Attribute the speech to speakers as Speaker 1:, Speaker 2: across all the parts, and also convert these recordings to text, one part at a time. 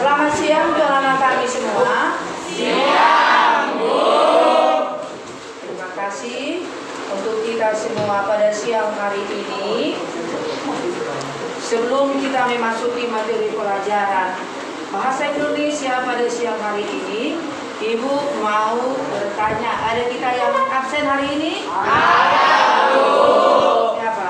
Speaker 1: Selamat siang untuk anak kami semua.
Speaker 2: Siang, Bu.
Speaker 1: Terima kasih untuk kita semua pada siang hari ini. Sebelum kita memasuki materi pelajaran Bahasa Indonesia pada siang hari ini, Ibu mau bertanya, ada kita yang absen hari ini?
Speaker 2: Ada, Bu.
Speaker 1: Siapa?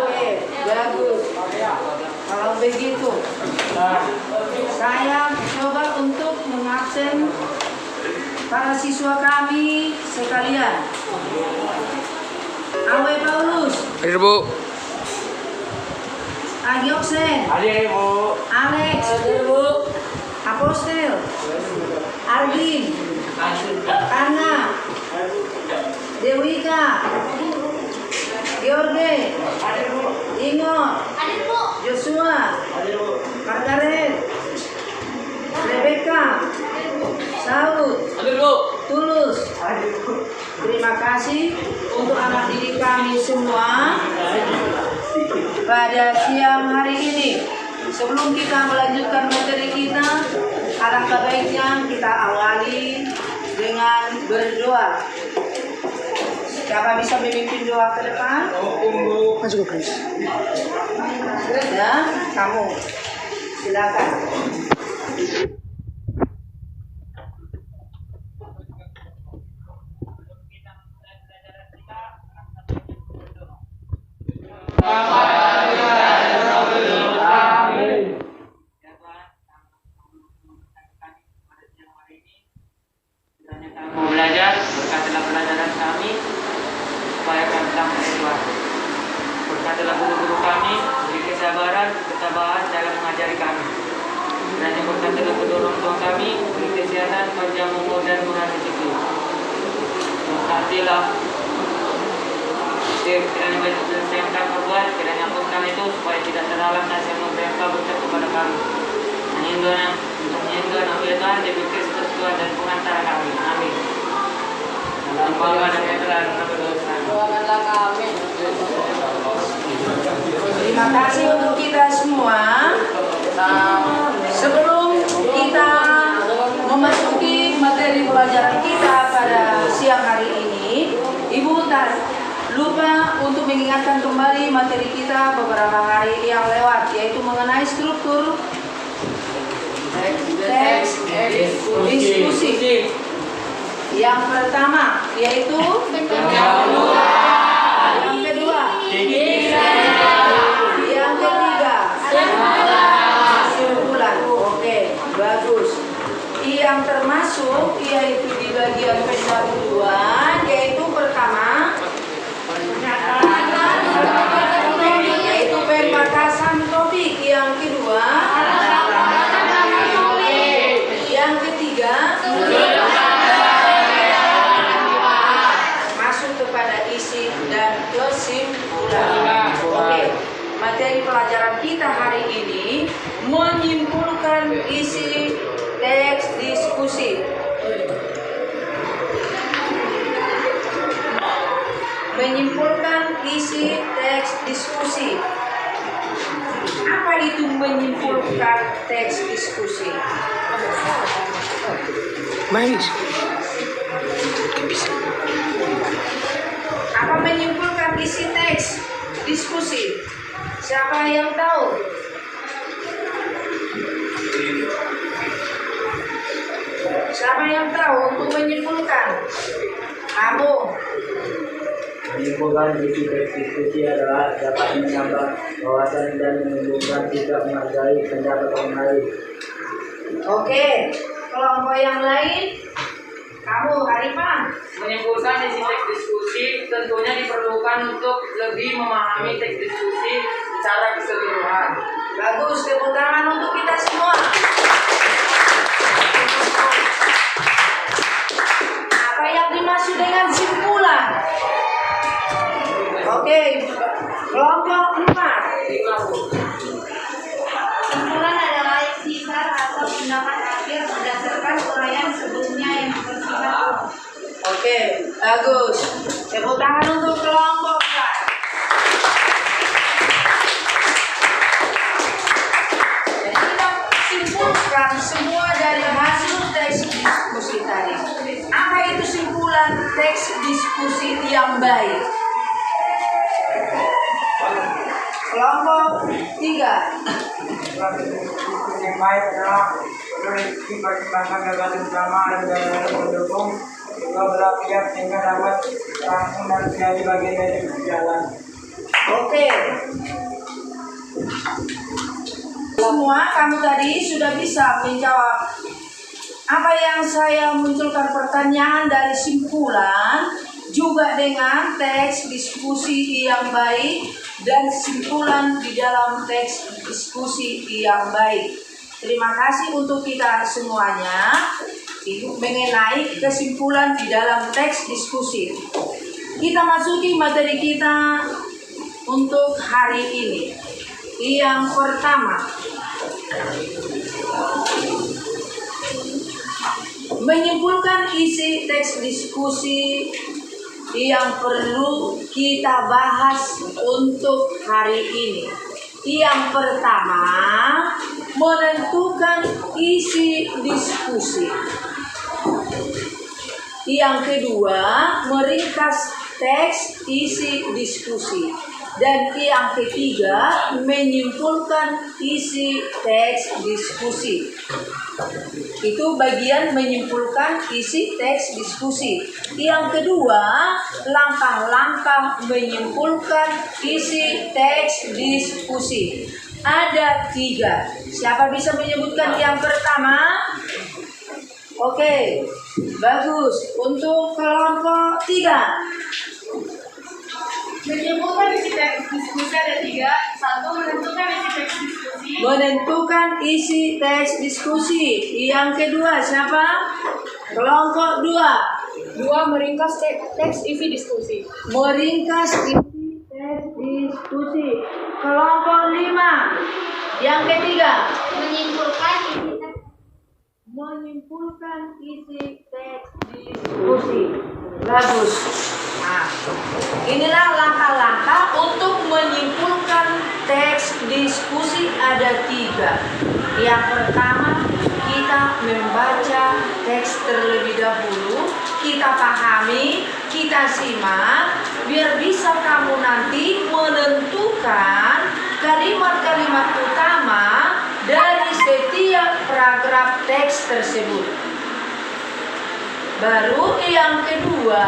Speaker 1: Oke, bagus. Kalau begitu, saya coba untuk mengabsen para siswa kami sekalian. Awe Paulus.
Speaker 3: Hadir, Bu.
Speaker 1: Agioksen.
Speaker 2: Hadir, Bu.
Speaker 1: Alex.
Speaker 2: Hadir, Bu.
Speaker 1: Apostel. Arvin. Anna. Dewika. George.
Speaker 2: Hadir, Bu.
Speaker 1: Ingo.
Speaker 4: Hadir, Bu.
Speaker 1: Joshua.
Speaker 2: Hadir, Bu.
Speaker 1: Margaret. Rebecca. Saud.
Speaker 2: Hadir, Bu.
Speaker 1: Tulus.
Speaker 2: Hadir, Bu.
Speaker 1: Terima kasih untuk anak didik kami semua pada siang hari ini. Sebelum kita melanjutkan materi kita, alangkah baiknya kita awali dengan berdoa. Siapa bisa memimpin doa ke depan?
Speaker 3: Maju, please.
Speaker 1: Ya, kamu. Silakan.
Speaker 2: Kamu belajar, berkatilah pelajaran kami, supaya kami dapat berdoa. Berkatilah guru-guru kami, beri kesabaran, ketabahan dalam mengajari kami. Dan yang berkatilah kedua orang tua kami, beri kesehatan, panjang umur dan murah rezeki. Berkatilah kiranya yang kami perbuat, kiranya ampunkan itu supaya tidak terhalang nasihat mereka berkat kepada kami. Menyinggah nama Tuhan, Yesus Kristus Tuhan dan pengantara kami. Amin. Dalam bangga dan keterangan kami dosa.
Speaker 1: Doakanlah kami. Terima kasih untuk kita semua. Sebelum kita memasuki materi pelajaran kita pada siang hari ini, Ibu tak lupa untuk mengingatkan kembali materi kita beberapa hari yang lewat, yaitu mengenai struktur teks diskusi. Yang pertama yaitu pendahuluan, yang kedua yang ketiga kesimpulan. Oke, bagus. Yang termasuk yaitu di bagian pendahuluan, yaitu pertama yaitu pembahasan topik, yang kedua yang ketiga masuk kepada isi dan kesimpulan. Oke, materi pelajaran kita hari ini menyimpulkan isi teks diskusi. Menyimpulkan isi teks diskusi. Apa itu menyimpulkan teks diskusi?
Speaker 3: Baik.
Speaker 1: Apa menyimpulkan isi teks diskusi? Siapa yang tahu? Siapa yang tahu untuk menyimpulkan? Kamu.
Speaker 5: Menyimpulkan isi teks diskusi adalah dapat menambah wawasan dan menunjukkan sikap menghargai pendapat orang lain.
Speaker 1: Oke, kelompok yang lain, kamu Arifan.
Speaker 2: Menyimpulkan isi teks diskusi tentunya diperlukan untuk lebih memahami teks diskusi secara keseluruhan.
Speaker 1: Bagus, tepuk tangan untuk kita semua. Apa yang dimaksud dengan simpulan? Oke, kelompok 4.
Speaker 4: Simpulan adalah intisar atau pendapat akhir berdasarkan uraian sebelumnya yang bersifat umum.
Speaker 1: Oke, bagus. Tepuk tangan untuk kelompok 4. menyimpulkan semua dari hasil teks diskusi tadi. Apa itu simpulan teks diskusi yang baik? Kelompok 3.
Speaker 5: Yang baik adalah dipertimbangkan berbagai utama dan dalam mendukung kedua belah pihak sehingga dapat langsung dan menjadi bagian dari berjalan.
Speaker 1: Oke. Semua kamu tadi sudah bisa menjawab apa yang saya munculkan pertanyaan dari simpulan juga dengan teks diskusi yang baik dan simpulan di dalam teks diskusi yang baik. Terima kasih untuk kita semuanya mengenai kesimpulan di dalam teks diskusi. Kita masuki materi kita untuk hari ini. Yang pertama, menyimpulkan isi teks diskusi yang perlu kita bahas untuk hari ini. Yang pertama, menentukan isi diskusi. Yang kedua, meringkas teks isi diskusi. Dan yang ketiga, menyimpulkan isi teks diskusi. Itu bagian menyimpulkan isi teks diskusi. Yang kedua, langkah-langkah menyimpulkan isi teks diskusi. Ada 3. Siapa bisa menyebutkan yang pertama? Oke, bagus. Untuk kelompok 3.
Speaker 4: Menyimpulkan isi teks diskusi ada 3. 1. Menentukan isi teks diskusi.
Speaker 1: Menentukan isi teks diskusi. Yang kedua siapa? Kelompok 2.
Speaker 4: 2. Meringkas teks isi diskusi.
Speaker 1: Meringkas isi teks diskusi. Kelompok 5. Yang ketiga.
Speaker 4: Menyimpulkan isi teks.
Speaker 1: Menyimpulkan isi teks diskusi. Bagus. Nah, inilah langkah-langkah untuk menyimpulkan teks diskusi ada 3. Yang pertama, kita membaca teks terlebih dahulu, kita pahami, kita simak, biar bisa kamu nanti menentukan kalimat-kalimat utama dari setiap paragraf teks tersebut. Baru yang kedua,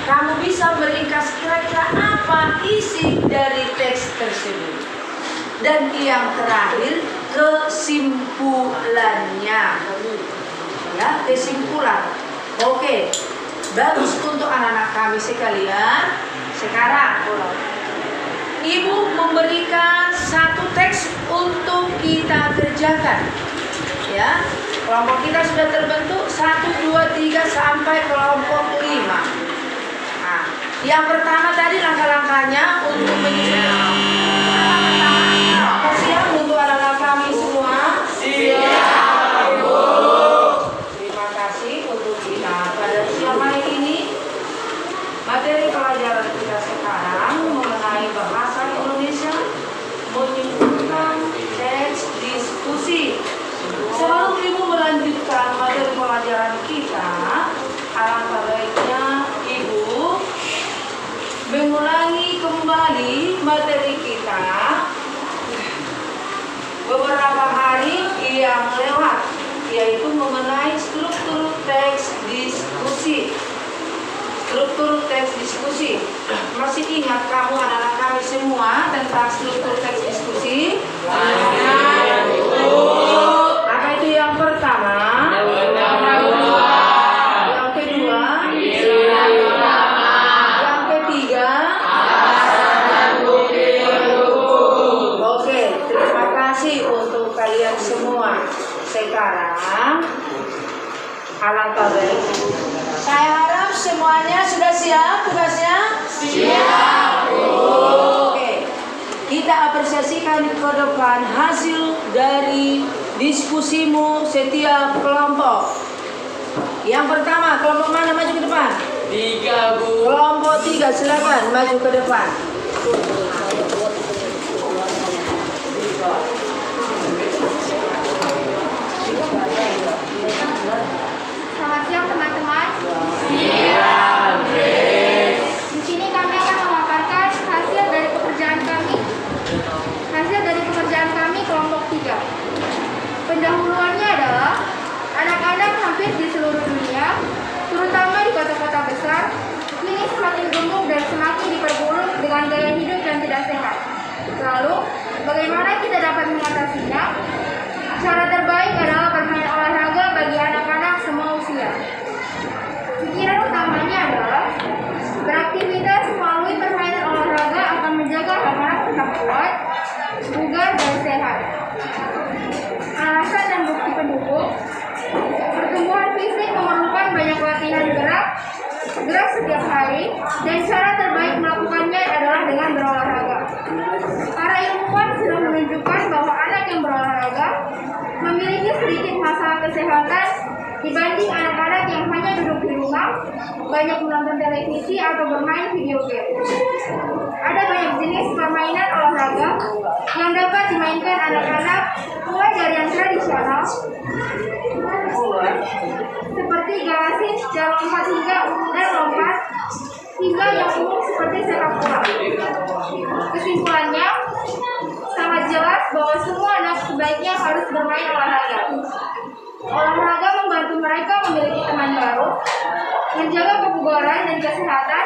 Speaker 1: kamu bisa meringkas kira-kira apa isi dari teks tersebut. Dan yang terakhir, kesimpulannya. Ya, kesimpulan. Oke, bagus untuk anak-anak kami sekalian. Sekarang, Ibu memberikan 1 teks untuk kita kerjakan. Ya, kelompok kita sudah terbentuk 1, 2, 3 sampai kelompok 5. Nah, yang pertama tadi langkah-langkahnya untuk menyusun. Siap untuk anak-anak kami semua? Siap, Ibu. Terima kasih untuk kita. Pada siang hari ini, materi pelajaran kita sekarang mengenai bahasa Indonesia, menyimpulkan teks diskusi. Sebelum Ibu melanjutkan materi pelajaran kita, alangkah baiknya Ibu mengulangi kembali materi kita beberapa hari yang lewat, yaitu mengenai struktur teks diskusi. Struktur teks diskusi. Masih ingat kamu anak-anak kami semua tentang struktur teks diskusi? Apa itu yang pertama? Yang kedua? Yang ketiga? Oke, terima kasih untuk kalian semua. Sekarang, alangkah baik. Saya harap semuanya sudah siap tugasnya? Siap. Oke, kita apresiasikan ke depan hasil dari diskusimu setiap kelompok. Yang pertama, kelompok mana maju ke depan?
Speaker 2: 3, Bu.
Speaker 1: Kelompok 3, silakan maju ke depan.
Speaker 4: Lalu, bagaimana kita dapat mengatasinya? Cara terbaik adalah bermain olahraga bagi anak-anak semua usia. Pikiran utamanya adalah beraktivitas melalui permainan olahraga akan menjaga anak-anak tetap kuat, bugar, dan sehat. Alasan dan bukti pendukung: pertumbuhan fisik memerlukan banyak latihan gerak setiap hari, dan cara terbaik melakukannya adalah dengan berolahraga. Para ilmuwan sudah menunjukkan bahwa anak yang berolahraga memiliki sedikit masalah kesehatan dibanding anak-anak yang hanya duduk di rumah, banyak menonton televisi atau bermain video game. Ada banyak jenis permainan olahraga yang dapat dimainkan anak-anak, mulai dari yang tradisional seperti galasin dan lompat hingga yang umum seperti sepak bola. Kesimpulannya, sangat jelas bahwa semua anak sebaiknya harus bermain olahraga. Olahraga membantu mereka memiliki teman baru, menjaga kebugaran dan kesehatan,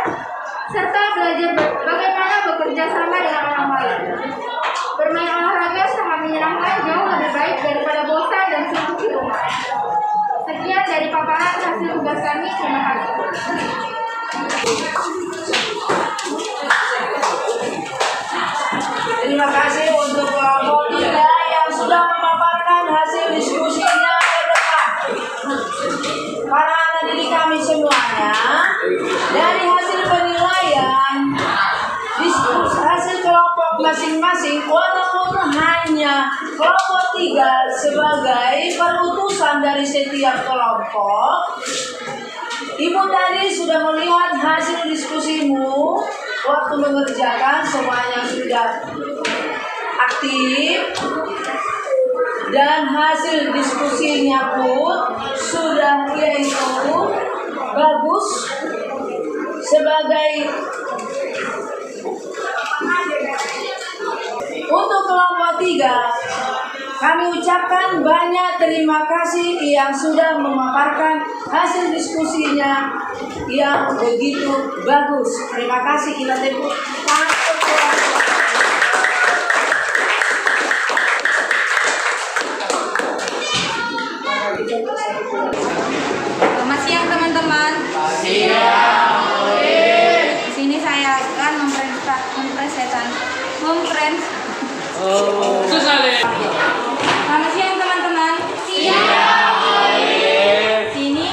Speaker 4: serta belajar bagaimana bekerja sama dengan orang lain. Bermain olahraga sangat menyenangkan, jauh lebih baik daripada bosan dan suntuk di rumah. Sekian dari paparan hasil tugas kami. Terima kasih.
Speaker 1: Terima kasih untuk kelompok 3 yang sudah memaparkan hasil diskusinya ke depan. Para anak didik kami semuanya, dari hasil penilaian hasil kelompok masing-masing, walaupun hanya kelompok 3 sebagai perutusan dari setiap kelompok, Ibu tadi sudah melihat hasil diskusimu waktu mengerjakan, semuanya sudah aktif dan hasil diskusinya pun sudah yaitu bagus. Sebagai untuk kelompok 3, kami ucapkan banyak terima kasih yang sudah memaparkan hasil diskusinya yang begitu bagus. Terima kasih, kita tepuk tangan.
Speaker 6: Selamat siang teman-teman. Di sini saya akan Selamat siang teman-teman. Sini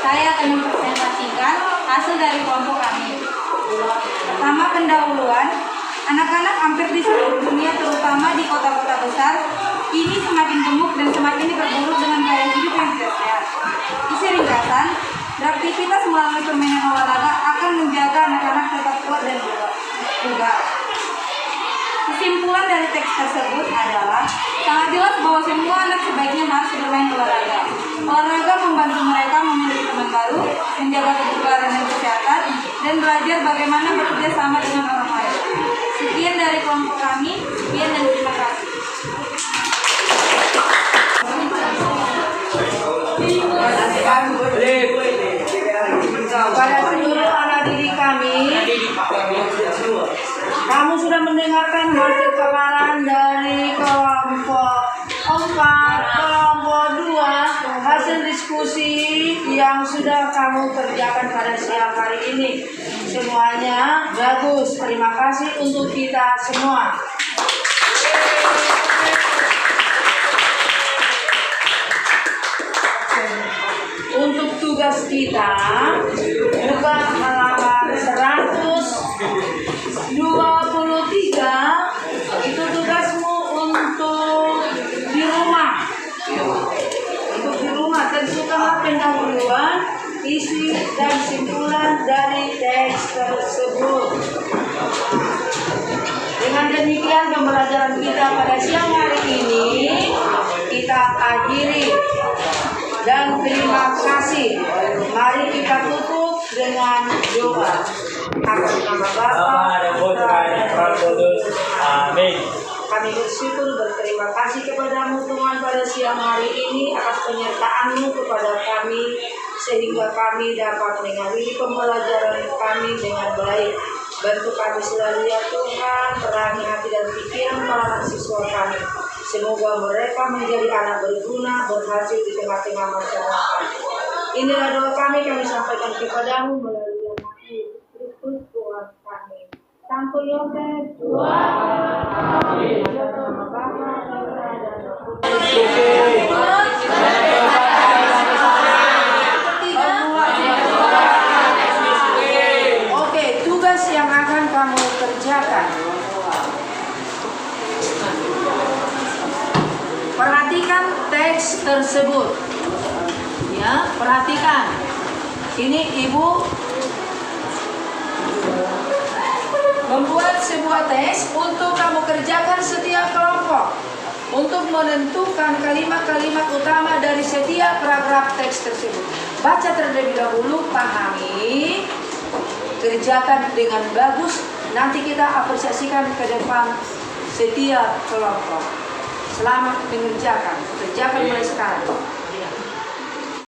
Speaker 6: saya akan mempresentasikan hasil dari kelompok kami. Pertama, pendahuluan. Anak-anak hampir di seluruh dunia, terutama di kota-kota besar, ini semakin gemuk dan semakin diperburuk dengan gaya hidup yang tidak sehat. Isi ringkasan, beraktivitas melalui permainan olahraga akan menjaga anak-anak tetap kuat dan bugar. Kesimpulan dari teks tersebut adalah sangat jelas bahwa semua anak sebaiknya harus bermain olahraga. Olahraga membantu mereka memiliki teman baru, menjaga kebugaran dan kesehatan, dan belajar bagaimana bekerja sama dengan orang lain. Sekian dari kelompok kami. Sekian dan terima kasih.
Speaker 1: Pada seluruh anak didik kami, kamu sudah mendengarkan hasil paparan dari kelompok 4, kelompok 2, hasil diskusi yang sudah kamu kerjakan pada siang hari ini. Semuanya bagus. Terima kasih untuk kita semua. Untuk tugas kita, buka halaman 123. Itu tugasmu untuk di rumah. Untuk di rumah, tentukanlah pendahuluan, isi dan simpulan dari teks tersebut. Dengan demikian pembelajaran kita pada siang hari ini kita akhiri. Dan terima kasih. Mari kita tutup dengan doa. Atas nama Bapa dan Putra dan Roh Kudus. Amin. Kami bersyukur berterima kasih kepadamu Tuhan pada siang hari ini atas penyertaan-Mu kepada kami sehingga kami dapat mengakhiri pembelajaran kami dengan baik. Bantu kami selalu ya Tuhan, terangi hati dan pikiran para mahasiswa kami. Semoga mereka menjadi anak berguna, berhasil di tengah-tengah masyarakat. Inilah doa kami sampaikan kepadamu melalui nama Kristus Tuhan kami. Santo Yosef, Tuhan kami. Nama Bapa, Putra, dan Roh Kudus. Oke, tugas yang akan kamu kerjakan. Perhatikan teks tersebut. Ya, perhatikan. Ini Ibu membuat sebuah teks untuk kamu kerjakan setiap kelompok untuk menentukan kalimat-kalimat utama dari setiap paragraf teks tersebut. Baca terlebih dahulu, pahami, kerjakan dengan bagus. Nanti kita apresiasikan ke depan setiap kelompok. Selamat mengerjakan. Kerjakan mulai sekarang.